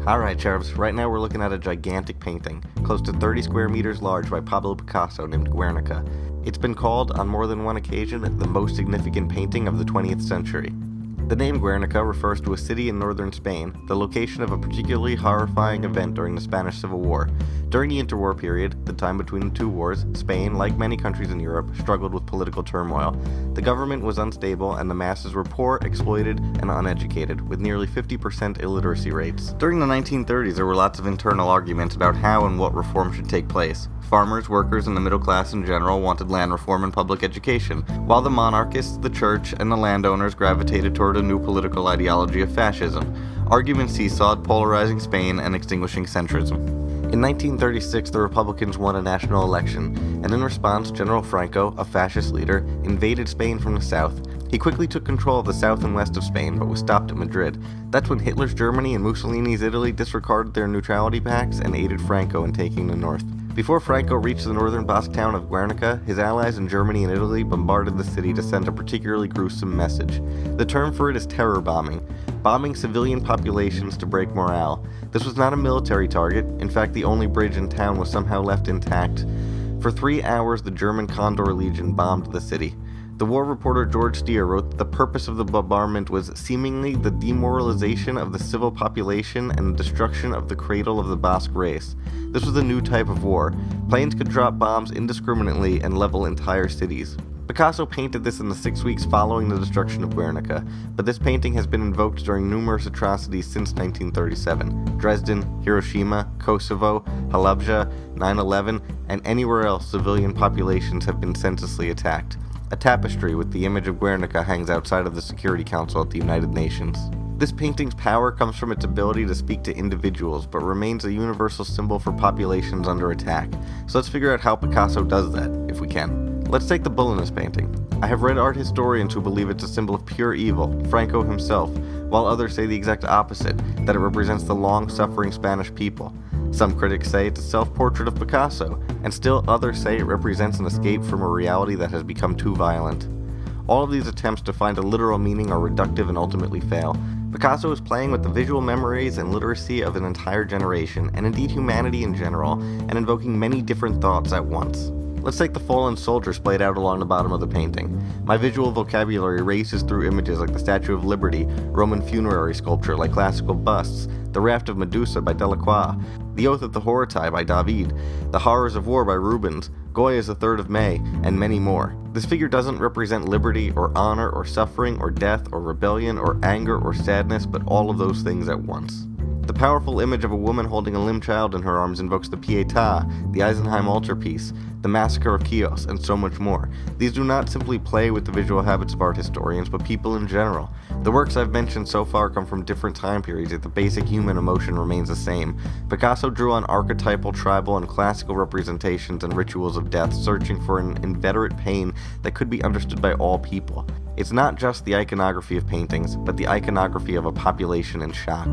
Alright, Cherubs, right now we're looking at a gigantic painting, close to 30 square meters large by Pablo Picasso named Guernica. It's been called, on more than one occasion, the most significant painting of the 20th century. The name Guernica refers to a city in northern Spain, the location of a particularly horrifying event during the Spanish Civil War. During the interwar period, the time between the two wars, Spain, like many countries in Europe, struggled with political turmoil. The government was unstable and the masses were poor, exploited, and uneducated, with nearly 50% illiteracy rates. During the 1930s, there were lots of internal arguments about how and what reform should take place. Farmers, workers, and the middle class in general wanted land reform and public education, while the monarchists, the church, and the landowners gravitated toward a new political ideology of fascism. Arguments seesawed, polarizing Spain and extinguishing centrism. In 1936, the Republicans won a national election, and in response, General Franco, a fascist leader, invaded Spain from the south. He quickly took control of the south and west of Spain, but was stopped at Madrid. That's when Hitler's Germany and Mussolini's Italy disregarded their neutrality pacts and aided Franco in taking the north. Before Franco reached the northern Basque town of Guernica, his allies in Germany and Italy bombarded the city to send a particularly gruesome message. The term for it is terror bombing, bombing civilian populations to break morale. This was not a military target. In fact, the only bridge in town was somehow left intact. For 3 hours, the German Condor Legion bombed the city. The war reporter George Steer wrote that the purpose of the bombardment was seemingly the demoralization of the civil population and the destruction of the cradle of the Basque race. This was a new type of war. Planes could drop bombs indiscriminately and level entire cities. Picasso painted this in the 6 weeks following the destruction of Guernica, but this painting has been invoked during numerous atrocities since 1937. Dresden, Hiroshima, Kosovo, Halabja, 9/11, and anywhere else civilian populations have been senselessly attacked. A tapestry with the image of Guernica hangs outside of the Security Council at the United Nations. This painting's power comes from its ability to speak to individuals, but remains a universal symbol for populations under attack. So let's figure out how Picasso does that, if we can. Let's take the bull in this painting. I have read art historians who believe it's a symbol of pure evil, Franco himself, while others say the exact opposite, that it represents the long-suffering Spanish people. Some critics say it's a self-portrait of Picasso, and still others say it represents an escape from a reality that has become too violent. All of these attempts to find a literal meaning are reductive and ultimately fail. Picasso is playing with the visual memories and literacy of an entire generation, and indeed humanity in general, and invoking many different thoughts at once. Let's take the fallen soldier splayed out along the bottom of the painting. My visual vocabulary races through images like the Statue of Liberty, Roman funerary sculpture like classical busts, the Raft of Medusa by Delacroix, the Oath of the Horatii by David, the Horrors of War by Rubens, Goya's The 3rd of May, and many more. This figure doesn't represent liberty or honor or suffering or death or rebellion or anger or sadness, but all of those things at once. The powerful image of a woman holding a limb child in her arms invokes the Pietà, the Eisenheim altarpiece, the Massacre of Chios, and so much more. These do not simply play with the visual habits of art historians, but people in general. The works I've mentioned so far come from different time periods, yet the basic human emotion remains the same. Picasso drew on archetypal, tribal, and classical representations and rituals of death, searching for an inveterate pain that could be understood by all people. It's not just the iconography of paintings, but the iconography of a population in shock.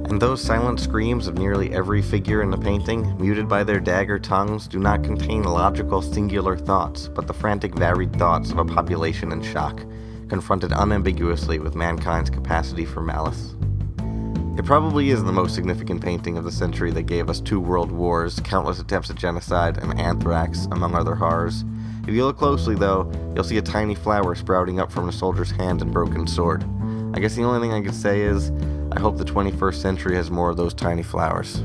And those silent screams of nearly every figure in the painting, muted by their dagger tongues, do not contain logical singular thoughts, but the frantic varied thoughts of a population in shock, confronted unambiguously with mankind's capacity for malice. It probably is the most significant painting of the century that gave us 2 world wars, countless attempts at genocide, and anthrax, among other horrors. If you look closely, though, you'll see a tiny flower sprouting up from a soldier's hand and broken sword. I guess the only thing I could say is, I hope the 21st century has more of those tiny flowers.